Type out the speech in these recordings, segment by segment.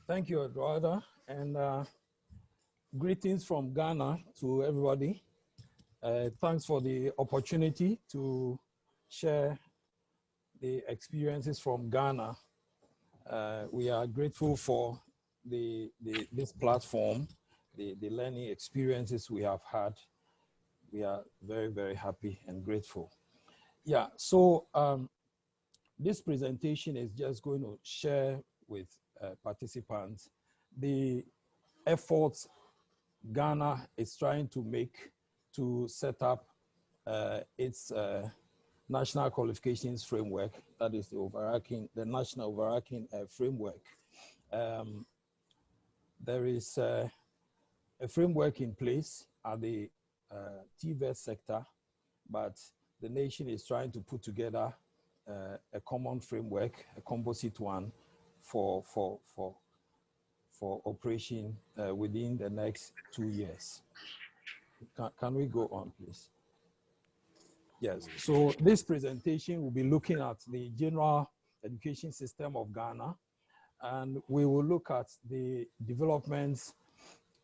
Thank you, Eduardo, and greetings from Ghana to everybody. Thanks for the opportunity to share the experiences from Ghana. We are grateful for this platform, the learning experiences we have had. We are very, very happy and grateful. Yeah, so this presentation is just going to share with participants the efforts Ghana is trying to make to set up its national qualifications framework. That is the national overarching framework. There is a framework in place at the TVET sector, but the nation is trying to put together a common framework, a composite one, for operation within the next 2 years. Can we go on, please? Yes, so this presentation will be looking at the general education system of Ghana, and we will look at the developments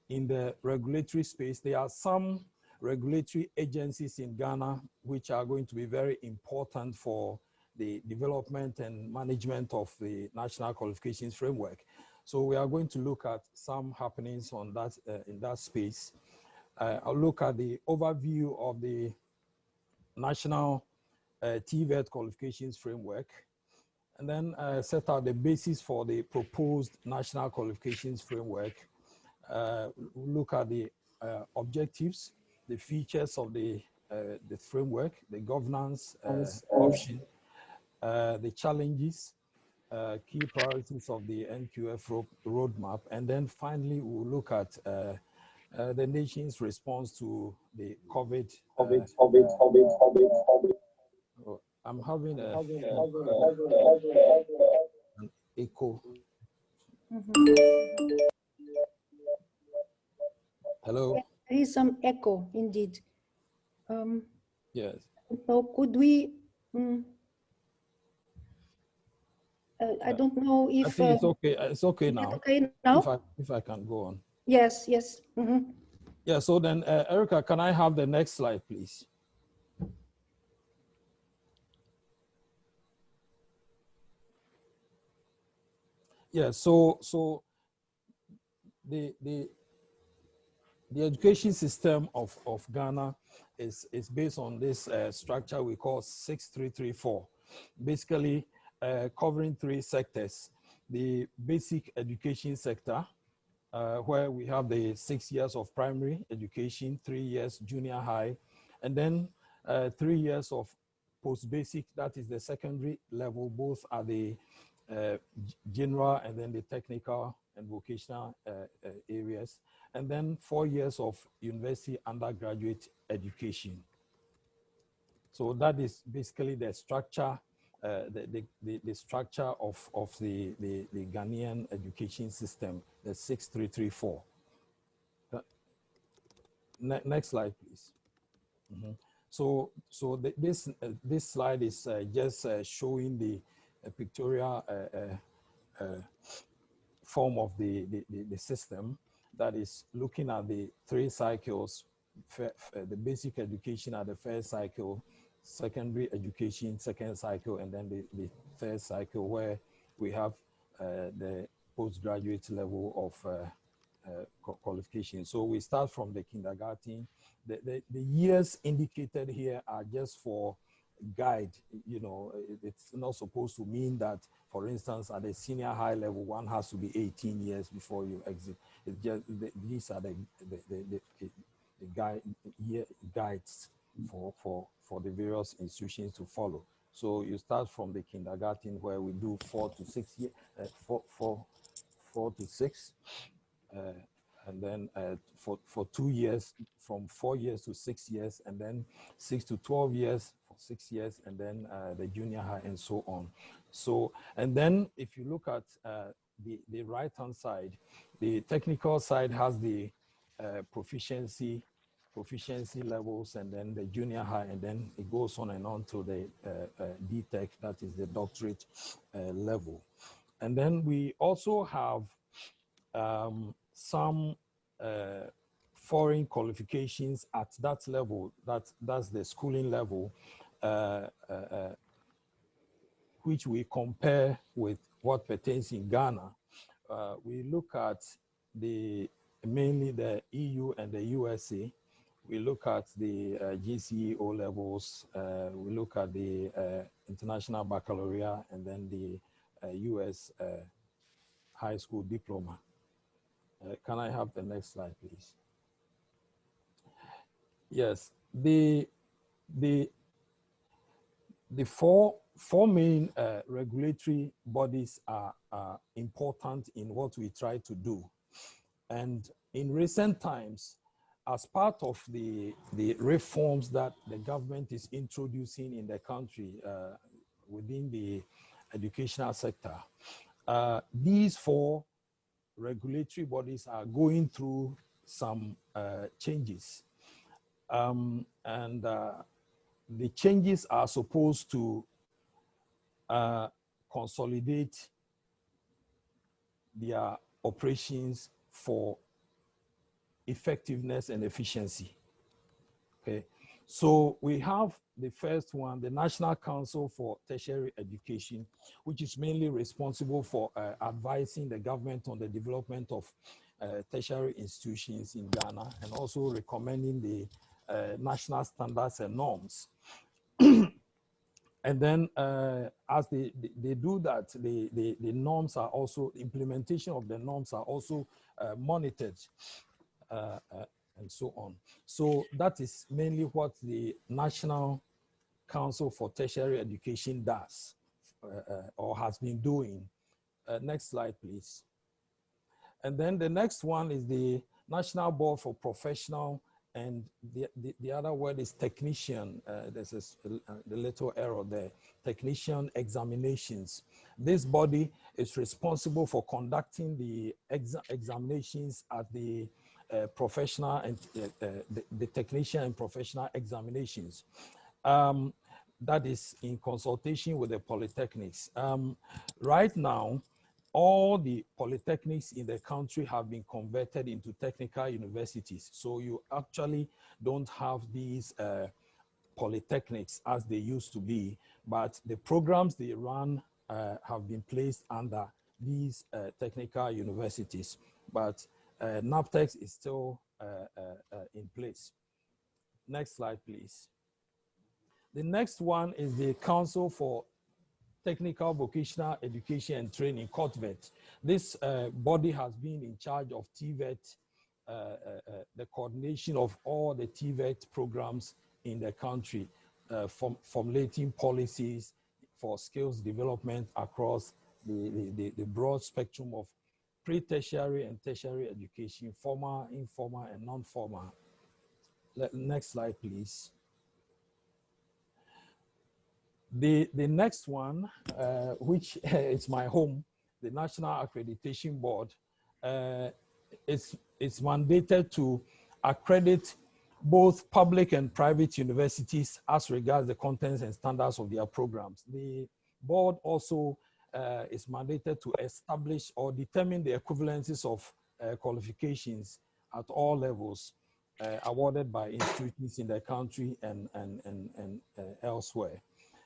in the regulatory space. There are some regulatory agencies in Ghana which are going to be very important for the development and management of the national qualifications framework. So we are going to look at some happenings on that in that space. I'll look at the overview of the national TVET qualifications framework, and then set out the basis for the proposed national qualifications framework. Look at the objectives, the features of the framework, the governance option, the challenges, key priorities of the NQF roadmap, and then finally we'll look at the nation's response to the COVID. I'm having an echo. Hello? There is some echo, indeed. Yes. So could we, I don't know if... I think it's okay. It's okay now. Okay now? If I can go on. Yes, yes. Yeah, so then, Erica, can I have the next slide, please? Yeah, so the education system of Ghana is based on this structure we call 6334, basically covering 3 sectors. The basic education sector, where we have the 6 years of primary education, 3 years junior high, and then 3 years of post-basic, that is the secondary level, both at the general and then the technical and vocational areas, and then 4 years of university undergraduate education. So that is basically the structure, the structure of the Ghanaian education system, the 6334. Next slide, please. So this slide is just showing the pictorial form of the system, that is looking at the 3 cycles, the basic education at the first cycle, secondary education second cycle, and then the third cycle where we have the postgraduate level of qualification. So we start from the kindergarten. The years indicated here are just for guide. You know, it's not supposed to mean that, for instance, at the senior high level, one has to be 18 years before you exit. It's just these are the guides for the various institutions to follow. So you start from the kindergarten, where we do 4 to 6 years, 4 to 6, and then for 2 years, from 4 years to 6 years, and then 6 to 12 years for 6 years, and then the junior high, and so on. So, and then if you look at the right-hand side, the technical side has the proficiency levels, and then the junior high, and then it goes on and on to the DTech, that is the doctorate level. And then we also have some foreign qualifications at that level, that's the schooling level, which we compare with what pertains in Ghana. We look at mainly the EU and the USA. We look at the GCE O levels. We look at the International Baccalaureate and then the US high school diploma. Can I have the next slide, please? Yes, the four main regulatory bodies are important in what we try to do. And in recent times, as part of the reforms that the government is introducing in the country within the educational sector, these four regulatory bodies are going through some changes. The changes are supposed to consolidate their operations for effectiveness and efficiency. Okay, so we have the first one, the National Council for Tertiary Education, which is mainly responsible for advising the government on the development of tertiary institutions in Ghana and also recommending the national standards and norms. And then as they do that, the norms are also, implementation of the norms are also monitored and so on. So that is mainly what the National Council for Tertiary Education does or has been doing. Next slide, please. And then the next one is the National Board for Professional, and the other word is technician. There's the little error there. Technician examinations. This body is responsible for conducting the examinations at the professional and the technician and professional examinations. That is in consultation with the polytechnics. Right now, all the polytechnics in the country have been converted into technical universities. So you actually don't have these polytechnics as they used to be, but the programs they run have been placed under these technical universities. But NAPTEX is still in place. Next slide, please. The next one is the Council for Technical Vocational Education and Training, COTVET. This body has been in charge of TVET, the coordination of all the TVET programs in the country, formulating policies for skills development across the broad spectrum of pre-tertiary and tertiary education, formal, informal, and non-formal. Next slide, please. The next one, which is my home, the National Accreditation Board, it's mandated to accredit both public and private universities as regards the contents and standards of their programs. The board also is mandated to establish or determine the equivalences of qualifications at all levels awarded by institutions in the country and elsewhere.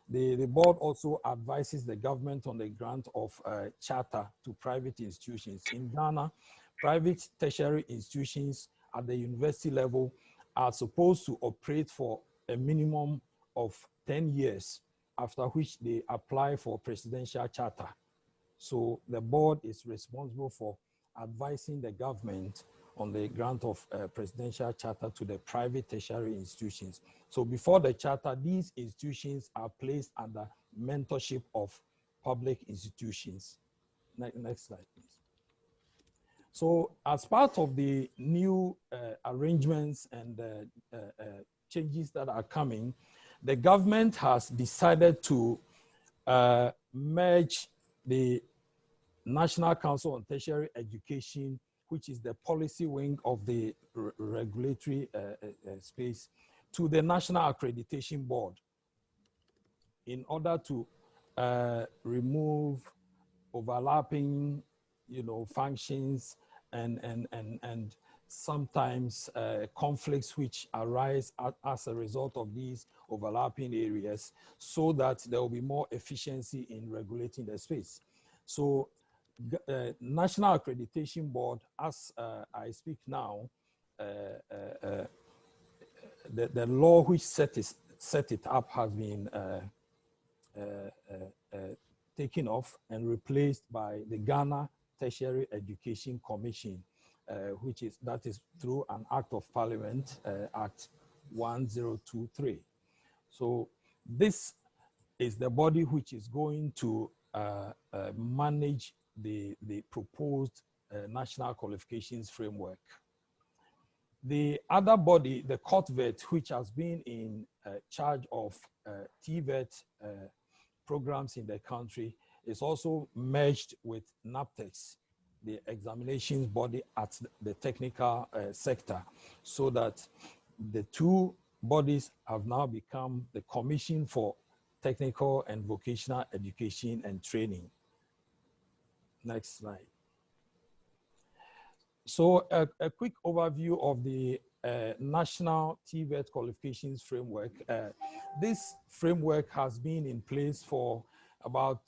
The board also advises the government on the grant of charter to private institutions. In Ghana, private tertiary institutions at the university level are supposed to operate for a minimum of 10 years, after which they apply for presidential charter. So the board is responsible for advising the government on the grant of presidential charter to the private tertiary institutions. So before the charter, these institutions are placed under mentorship of public institutions. Next slide, please. So as part of the new arrangements and changes that are coming, the government has decided to merge the National Council on Tertiary Education, which is the policy wing of the regulatory space, to the National Accreditation Board in order to remove overlapping, functions and sometimes conflicts which arise as a result of these overlapping areas, so that there will be more efficiency in regulating the space. So National Accreditation Board, as I speak now, the law which set it up has been taken off and replaced by the Ghana Tertiary Education Commission, that is through an Act of Parliament, Act 1023. So this is the body which is going to manage the proposed national qualifications framework. The other body, the COTVET, which has been in charge of TVET programs in the country, is also merged with NAPTEX, the examinations body at the technical sector, so that the two bodies have now become the Commission for Technical and Vocational Education and Training. Next slide. So a quick overview of the National TVET Qualifications Framework. This framework has been in place for about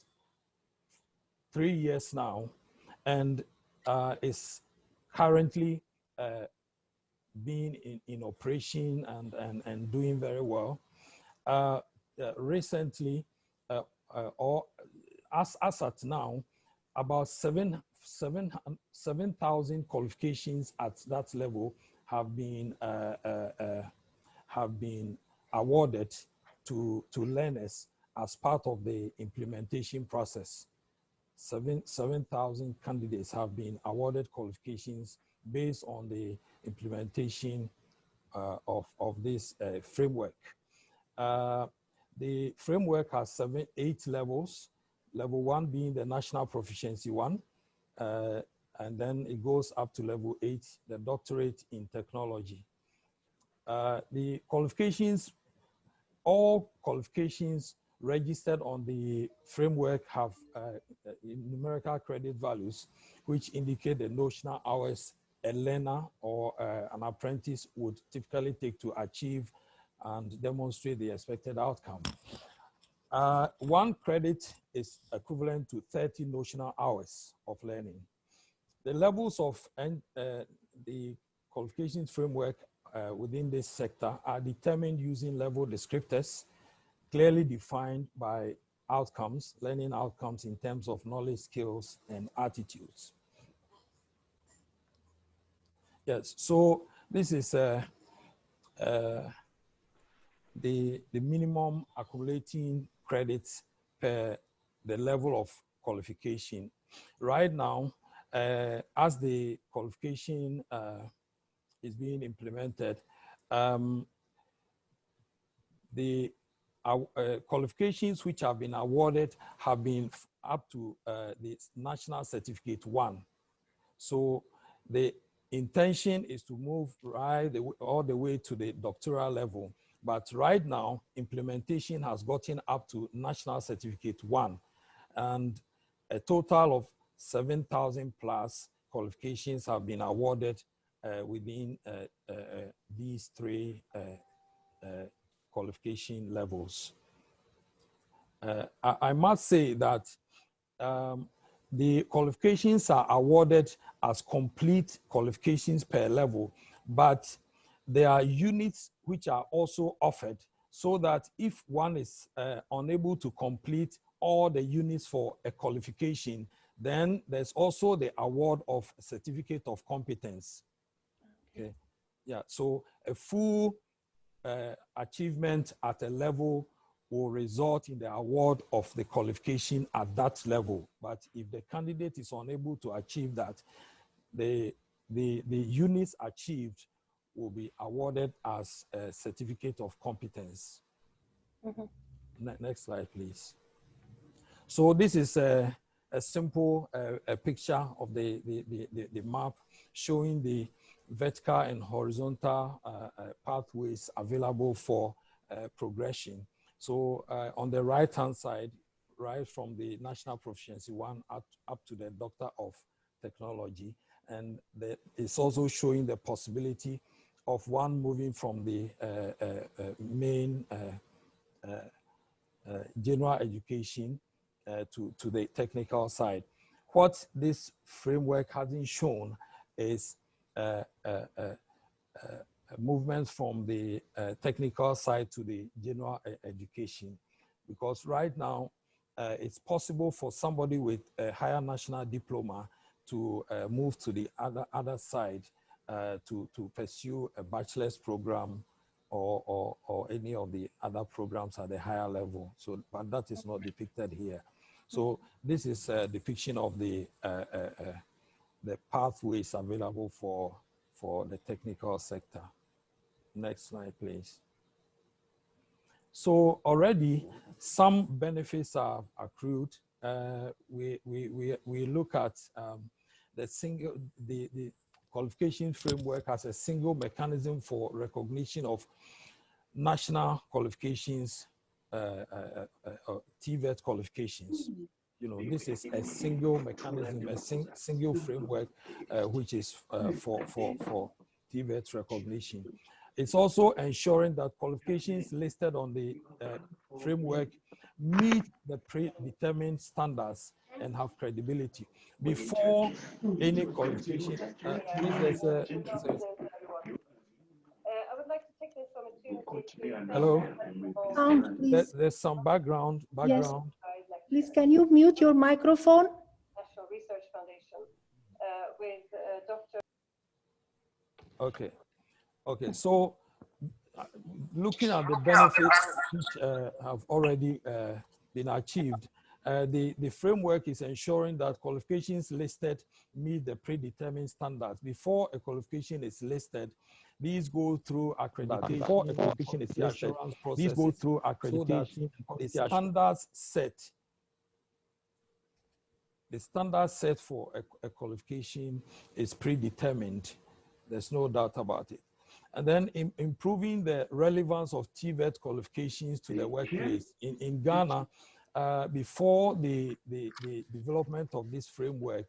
3 years now, and is currently being in operation and doing very well. Recently, or as at now, about 7,000 qualifications at that level have been awarded to learners as part of the implementation process. 7,000 candidates have been awarded qualifications based on the implementation of this framework. The framework has 8 levels. Level 1 being the National Proficiency 1, and then it goes up to level 8, the Doctorate in Technology. The qualifications, all qualifications registered on the framework have numerical credit values, which indicate the notional hours a learner or an apprentice would typically take to achieve and demonstrate the expected outcome. 1 credit is equivalent to 30 notional hours of learning. The levels of the qualifications framework within this sector are determined using level descriptors, clearly defined by outcomes, learning outcomes in terms of knowledge, skills, and attitudes. Yes, so this is the minimum accumulating credits per the level of qualification. Right now, as the qualification is being implemented, the qualifications which have been awarded have been up to the National Certificate 1. So the intention is to move all the way to the doctoral level. But right now, implementation has gotten up to National Certificate 1, and a total of 7,000 plus qualifications have been awarded within these 3 qualification levels. I must say that the qualifications are awarded as complete qualifications per level, but there are units which are also offered, so that if one is unable to complete all the units for a qualification, then there's also the award of a certificate of competence. Okay, yeah, so a full achievement at a level will result in the award of the qualification at that level. But if the candidate is unable to achieve that, the units achieved will be awarded as a certificate of competence. Mm-hmm. Next slide, please. So this is a simple picture of the map showing the vertical and horizontal pathways available for progression. So on the right-hand side, right from the National Proficiency 1 up to the Doctor of Technology. And it's also showing the possibility of one moving from the main general education to the technical side. What this framework hasn't shown is movements from the technical side to the general education, because right now it's possible for somebody with a higher national diploma to move to the other side to pursue a bachelor's program or any of the other programs at the higher level. So, but that is not depicted here. So this is a depiction of the pathways available for the technical sector. Next slide, please. So already some benefits are accrued. We look at the qualification framework as a single mechanism for recognition of national qualifications, TVET qualifications. You know, this is a single mechanism, a single framework, which is for TVET recognition. It's also ensuring that qualifications listed on the framework meet the predetermined standards and have credibility. Before any qualification, please, there's a I would like to take this opportunity to hello? Sound, please. There's some background. Yes. Please, can you mute your microphone? National Research Foundation with Dr. Okay. Okay, so looking at the benefits which have already been achieved, the framework is ensuring that qualifications listed meet the predetermined standards. Before a qualification is listed, these go through accreditation. Before a qualification is listed, these go through accreditation. The standards set. The standard set for a qualification is predetermined. There's no doubt about it. And then improving the relevance of TVET qualifications to the workplace. In Ghana, before the development of this framework,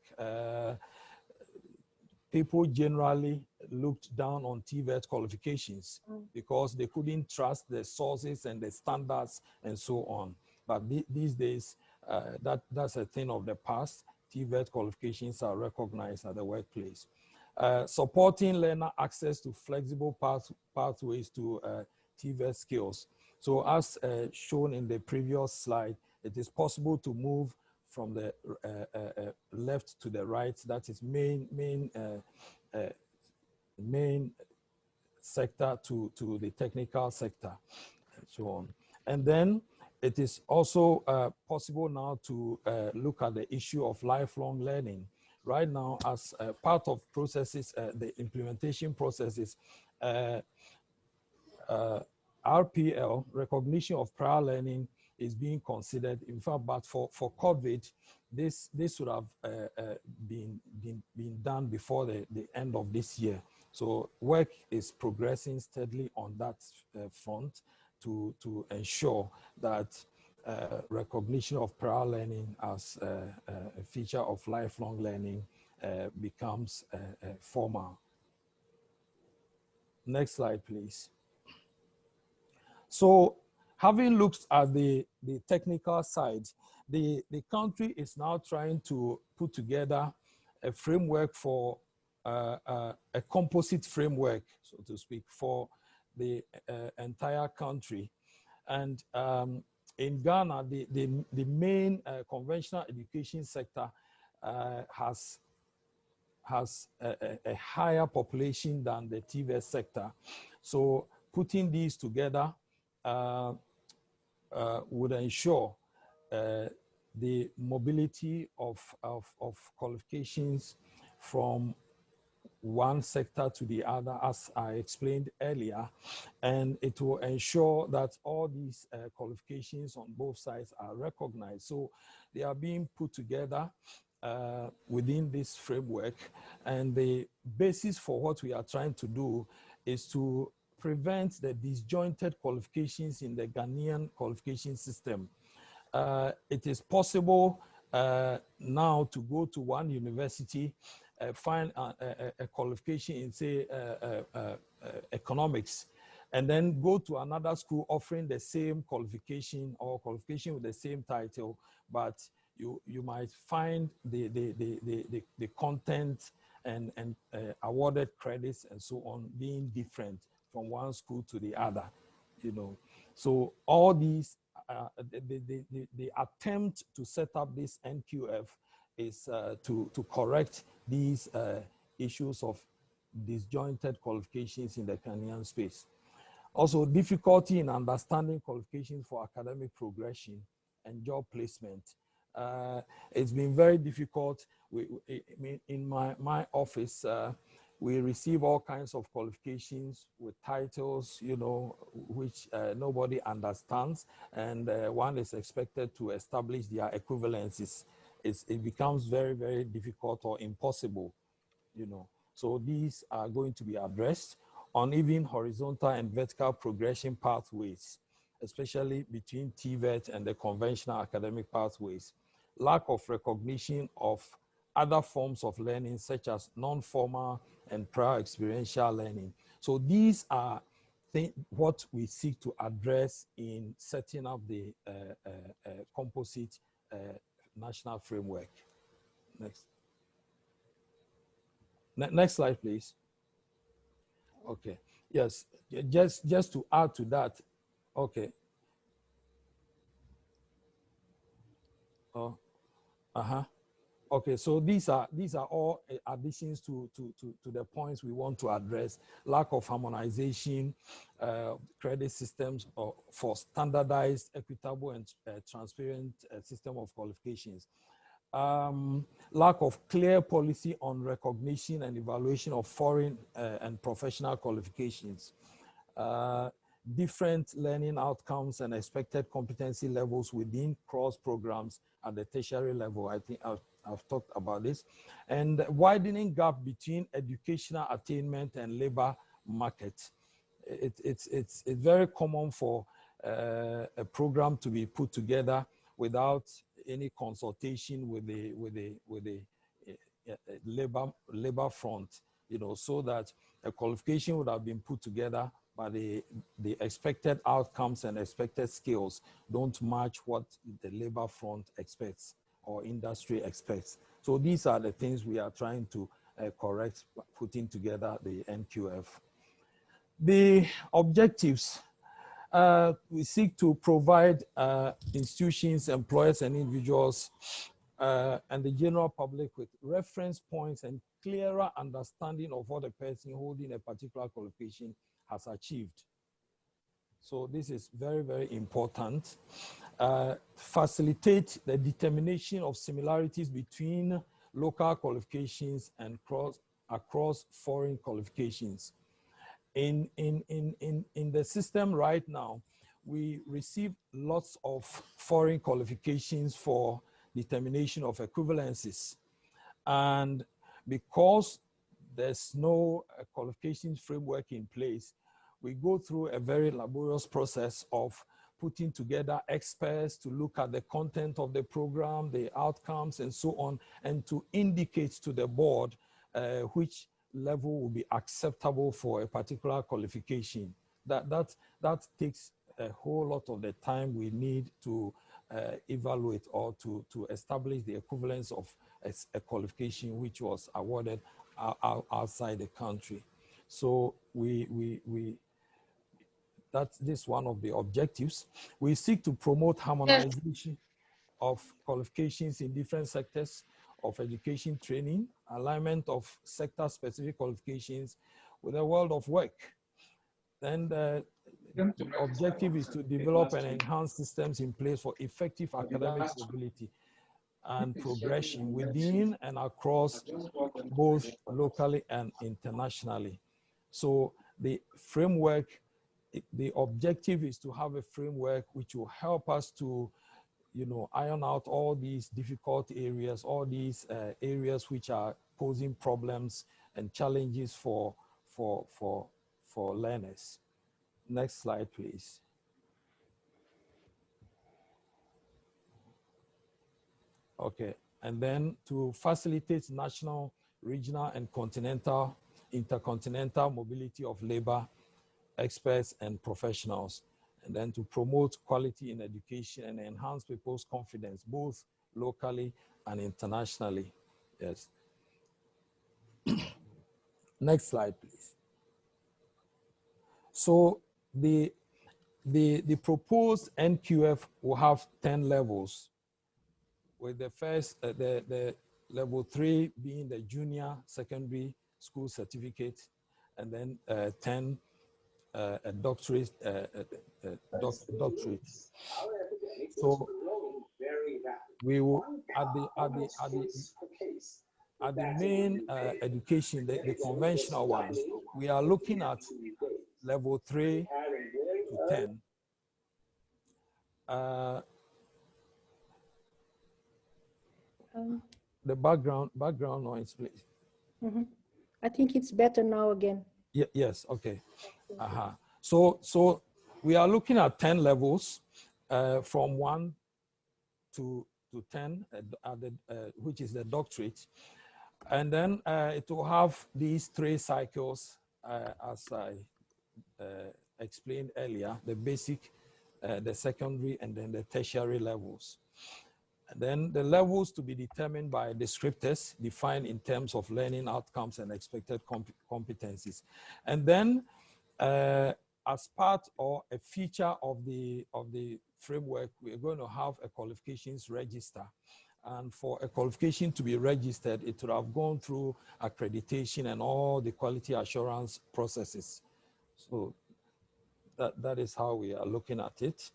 people generally looked down on TVET qualifications because they couldn't trust the sources and the standards and so on. But these days, that's a thing of the past. TVET qualifications are recognized at the workplace. Supporting learner access to flexible pathways to TVET skills. So as shown in the previous slide, it is possible to move from the left to the right. That is main sector to the technical sector and so on. And then it is also possible now to look at the issue of lifelong learning. Right now, as part of processes, the implementation processes, RPL, recognition of prior learning, is being considered. In fact, but for COVID, this would have been done before the end of this year. So work is progressing steadily on that front to ensure that recognition of prior learning as a feature of lifelong learning becomes formal. Next slide, please. So having looked at the technical side, the country is now trying to put together a framework for a composite framework, so to speak, for the entire country. And in Ghana, the main conventional education sector has a higher population than the TVET sector. So putting these together would ensure the mobility of qualifications from one sector to the other, as I explained earlier, and it will ensure that all these qualifications on both sides are recognized. So they are being put together within this framework, and the basis for what we are trying to do is to prevent the disjointed qualifications in the Ghanaian qualification system. it is possible now to go to one university, find a qualification in, say, economics, and then go to another school offering the same qualification or qualification with the same title, but you might find the content and awarded credits and so on being different from one school to the other, you know. So all these, the attempt to set up this NQF is to correct these issues of disjointed qualifications in the Ghanaian space. Also, difficulty in understanding qualifications for academic progression and job placement. It's been very difficult. In my office, we receive all kinds of qualifications with titles, you know, which nobody understands, and one is expected to establish their equivalences. It becomes very, very difficult or impossible, you know. So these are going to be addressed. Uneven horizontal and vertical progression pathways, especially between TVET and the conventional academic pathways. Lack of recognition of other forms of learning, such as non-formal and prior experiential learning. So these are what we seek to address in setting up the composite national framework. Next. Next slide, please. Okay. Yes. Just to add to that. Okay. Oh. Okay, so these are all additions to the points we want to address. Lack of harmonization, credit systems for standardized, equitable, and transparent system of qualifications. Lack of clear policy on recognition and evaluation of foreign and professional qualifications. Different learning outcomes and expected competency levels within cross programs at the tertiary level. I think I've talked about this. And widening gap between educational attainment and labor market. It's very common for a program to be put together without any consultation with the labor front, you know, so that a qualification would have been put together, but the expected outcomes and expected skills don't match what the labor front expects or industry expects. So these are the things we are trying to correct, putting together the NQF. The objectives, we seek to provide institutions, employers, and individuals and the general public with reference points and clearer understanding of what a person holding a particular qualification has achieved. So this is very, very important. Facilitate the determination of similarities between local qualifications and across foreign qualifications. In the system right now, we receive lots of foreign qualifications for determination of equivalences. And because there's no qualifications framework in place, we go through a very laborious process of putting together experts to look at the content of the program, the outcomes, and so on, and to indicate to the board which level will be acceptable for a particular qualification. That takes a whole lot of the time we need to evaluate or to establish the equivalence of a qualification which was awarded outside the country. So this is one of the objectives. We seek to promote harmonization of qualifications in different sectors of education training, alignment of sector-specific qualifications with the world of work. And the objective is to develop and enhance systems in place for effective academic stability and progression within and across both locally and internationally. So the framework, the objective is to have a framework which will help us to, you know, iron out all these difficult areas, all these areas which are posing problems and challenges for learners. Next slide, please. Okay, and then to facilitate national, regional, and continental, intercontinental mobility of labor, experts, and professionals, and then to promote quality in education and enhance people's confidence, both locally and internationally. Yes. Next slide, please. So the proposed NQF will have 10 levels, with the first, the level 3 being the junior secondary school certificate, and then 10 a doctorate. Doctorate. So we will at the main education, the conventional one, we are looking at level 3 to 10. The background noise, please. Mm-hmm. I think it's better now again. Yes, okay. So we are looking at 10 levels from 1 to 10, which is the doctorate. And then it will have these 3 cycles, as I explained earlier, the basic, the secondary, and then the tertiary levels. And then the levels to be determined by descriptors defined in terms of learning outcomes and expected competencies. And then as part or a feature of the framework, we're going to have a qualifications register. And for a qualification to be registered, it would have gone through accreditation and all the quality assurance processes. So that is how we are looking at it.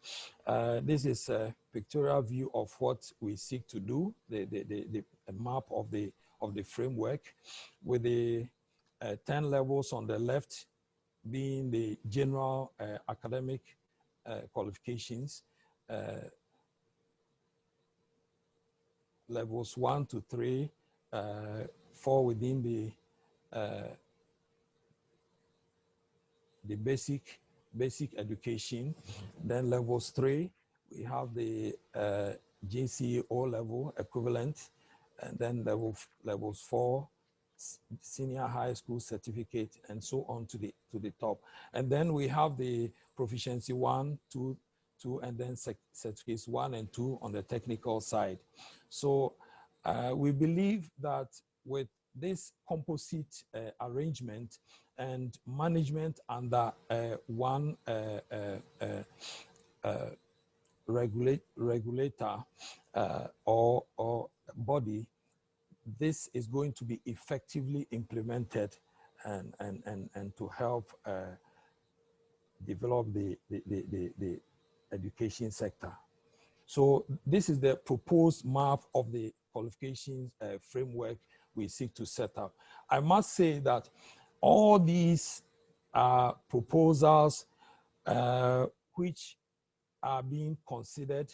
This is a pictorial view of what we seek to do, the map of the framework, with the 10 levels on the left being the general academic qualifications, levels 1 to 3 fall within the basic education. Then levels 3, we have the JCE O level equivalent, and then levels 4, senior high school certificate, and so on to the top. And then we have the proficiency 1, 2, and then certificates 1 and 2 on the technical side. So we believe that with this composite arrangement and management under one regulator or body, this is going to be effectively implemented and to help develop the education sector. So this is the proposed map of the qualifications framework we seek to set up. I must say that all these proposals which are being considered,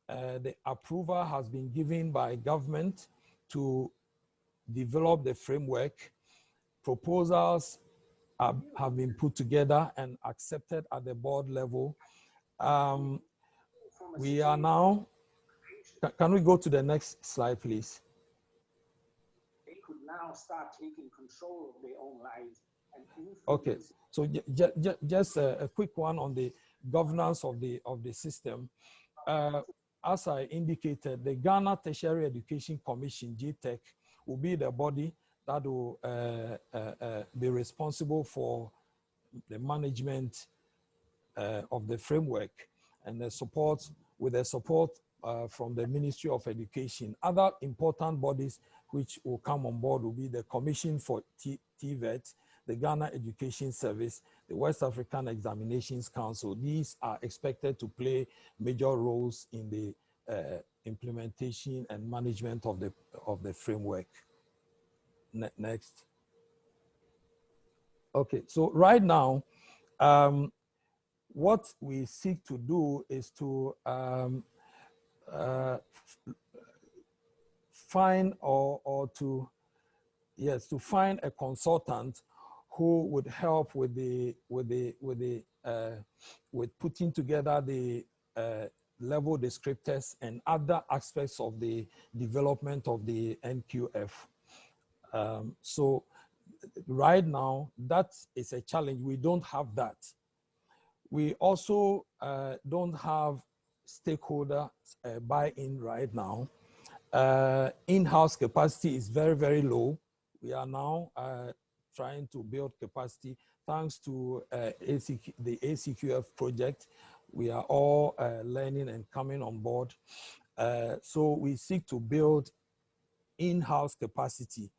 the approval has been given by government to develop the framework. Proposals have been put together and accepted at the board level. We are now, can we go to the next slide, please? They could now start taking control of their own lives. And okay, so just a quick one on the governance of the system. As I indicated, the Ghana Tertiary Education Commission, GTEC, will be the body that will be responsible for the management of the framework and the support, with the support from the Ministry of Education. Other important bodies which will come on board will be the Commission for TVET, the Ghana Education Service, the West African Examinations Council. These are expected to play major roles in the implementation and management of the framework. Next. Okay, so right now, what we seek to do is to find to find a consultant who would help with putting together the level descriptors and other aspects of the development of the NQF. So right now, that is a challenge. We don't have that. We also don't have stakeholder buy-in right now. In-house capacity is very, very low. We are now trying to build capacity thanks to the ACQF project. We are all learning and coming on board. So we seek to build in-house capacity.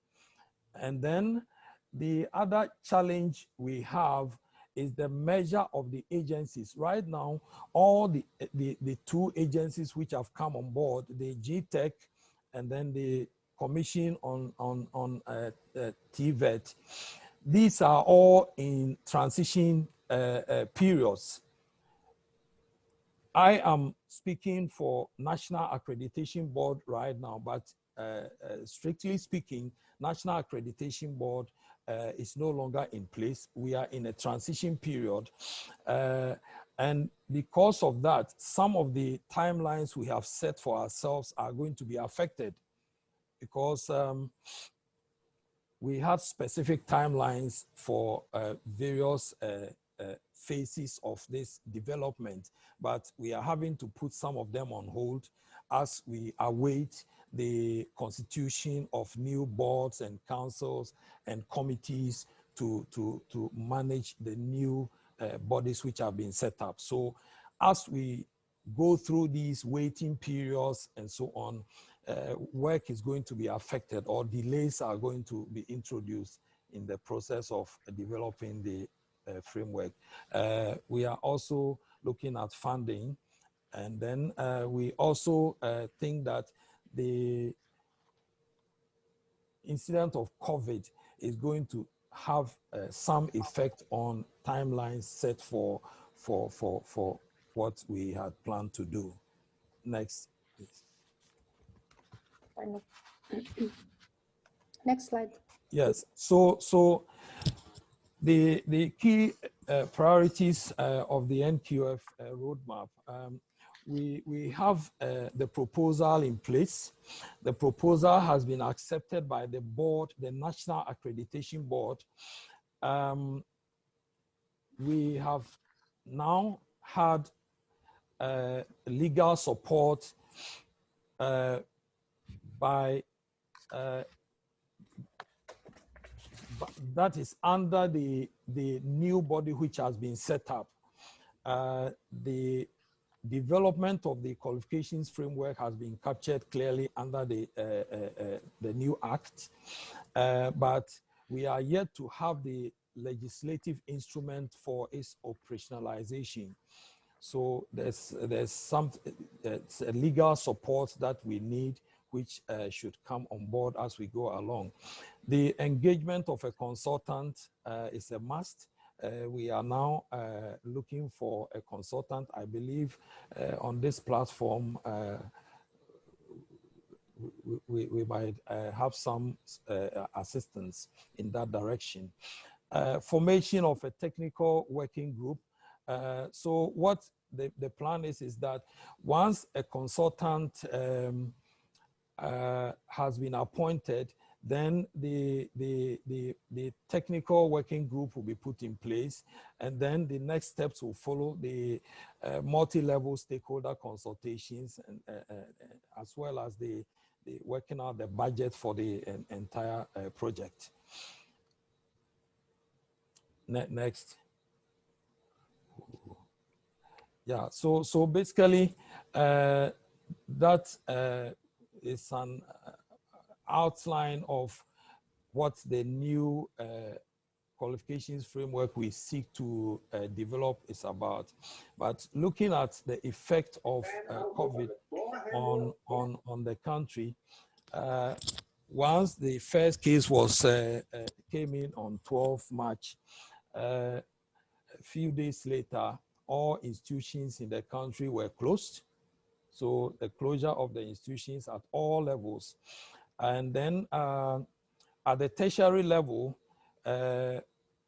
And then the other challenge we have is the measure of the agencies. Right now, all the two agencies which have come on board, the GTEC and then the Commission on TVET, these are all in transition periods. I am speaking for National Accreditation Board right now, but strictly speaking, National Accreditation Board is no longer in place. We are in a transition period. And because of that, some of the timelines we have set for ourselves are going to be affected because we had specific timelines for various phases of this development, but we are having to put some of them on hold as we await the constitution of new boards and councils and committees to manage the new bodies which have been set up. So as we go through these waiting periods and so on, work is going to be affected or delays are going to be introduced in the process of developing the framework. We are also looking at funding, and then we also think that the incident of COVID is going to have some effect on timelines set for what we had planned to do. Next, please. Next slide. Yes, so the key priorities of the NQF roadmap, we have the proposal in place. The proposal has been accepted by the board, the National Accreditation Board. We have now had legal support by that is under the new body which has been set up. The development of the qualifications framework has been captured clearly under the new act, but we are yet to have the legislative instrument for its operationalization. So there's a legal support that we need, which should come on board as we go along. The engagement of a consultant is a must. We are now looking for a consultant. I believe on this platform, we might have some assistance in that direction. Formation of a technical working group. So what the plan is that once a consultant has been appointed, then the technical working group will be put in place, and then the next steps will follow the multi-level stakeholder consultations, and as well as the working out the budget for the entire project. Next. Yeah, so basically that is an outline of what the new qualifications framework we seek to develop is about. But looking at the effect of COVID on the country, once the first case was came in on 12 March, a few days later, all institutions in the country were closed. So the closure of the institutions at all levels. And then at the tertiary level,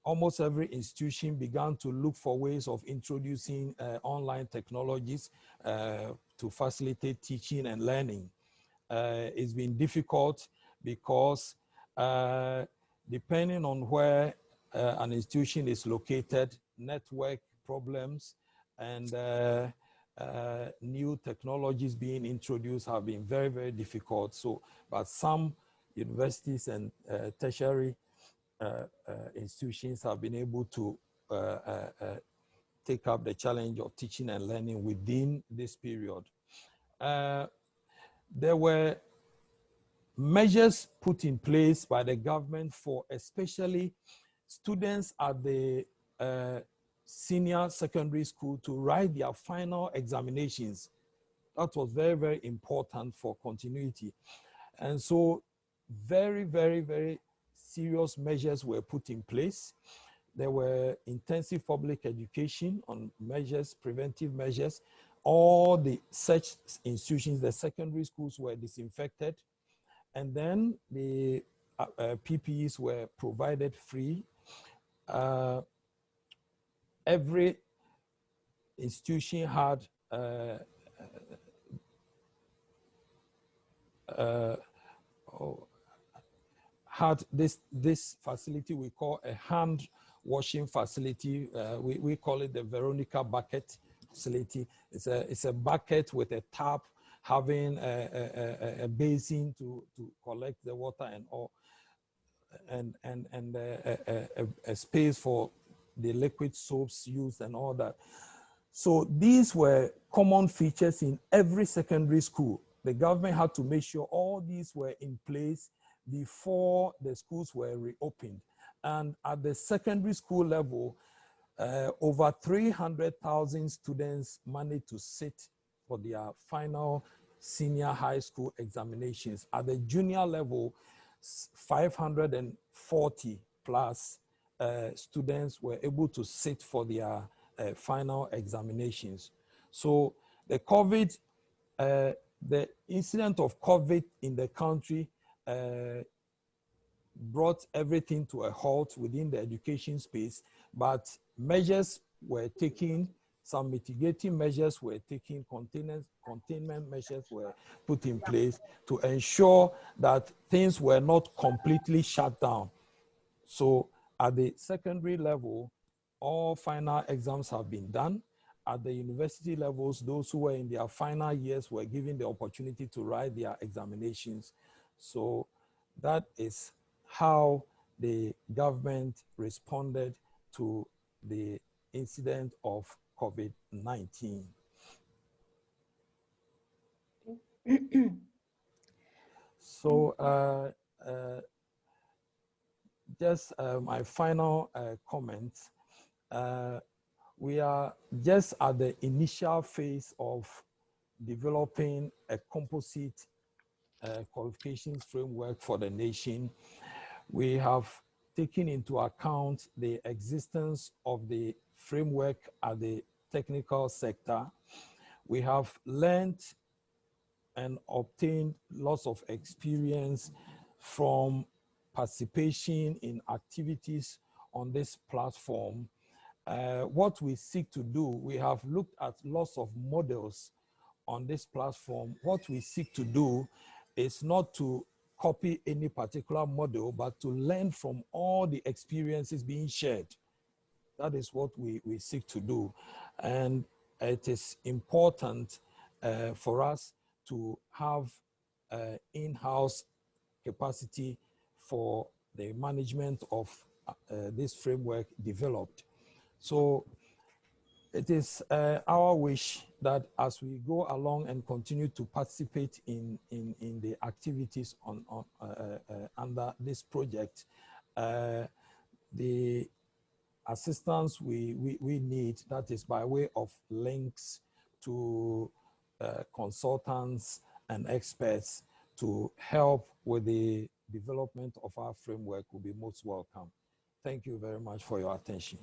almost every institution began to look for ways of introducing online technologies to facilitate teaching and learning. It's been difficult because depending on where an institution is located, network problems and new technologies being introduced have been very, very difficult. So, but some universities and tertiary institutions have been able to take up the challenge of teaching and learning within this period. There were measures put in place by the government for especially students at the senior secondary school to write their final examinations. That was very, very important for continuity. And so very, very, very serious measures were put in place. There were intensive public education on measures, preventive measures. All the such institutions, the secondary schools were disinfected. And then the PPEs were provided free. Every institution had this facility we call a hand washing facility. We call it the Veronica bucket facility. It's a bucket with a tap having a basin to collect the water and all, and a space for the liquid soaps used and all that. So these were common features in every secondary school. The government had to make sure all these were in place before the schools were reopened. And at the secondary school level, over 300,000 students managed to sit for their final senior high school examinations. At the junior level, 540 plus students were able to sit for their final examinations. So the COVID, the incident of COVID in the country brought everything to a halt within the education space, but measures were taken, some mitigating measures were taken, containment measures were put in place to ensure that things were not completely shut down. So at the secondary level, all final exams have been done. At the university levels, those who were in their final years were given the opportunity to write their examinations. So that is how the government responded to the incident of COVID-19. So just my final comment. We are just at the initial phase of developing a composite qualifications framework for the nation. We have taken into account the existence of the framework at the technical sector. We have learned and obtained lots of experience from participation in activities on this platform. What we seek to do, we have looked at lots of models on this platform. What we seek to do is not to copy any particular model, but to learn from all the experiences being shared. That is what we seek to do. And it is important for us to have in-house capacity for the management of this framework developed. So it is our wish that as we go along and continue to participate in the activities under this project, the assistance we need, that is by way of links to consultants and experts to help with the development of our framework, will be most welcome. Thank you very much for your attention.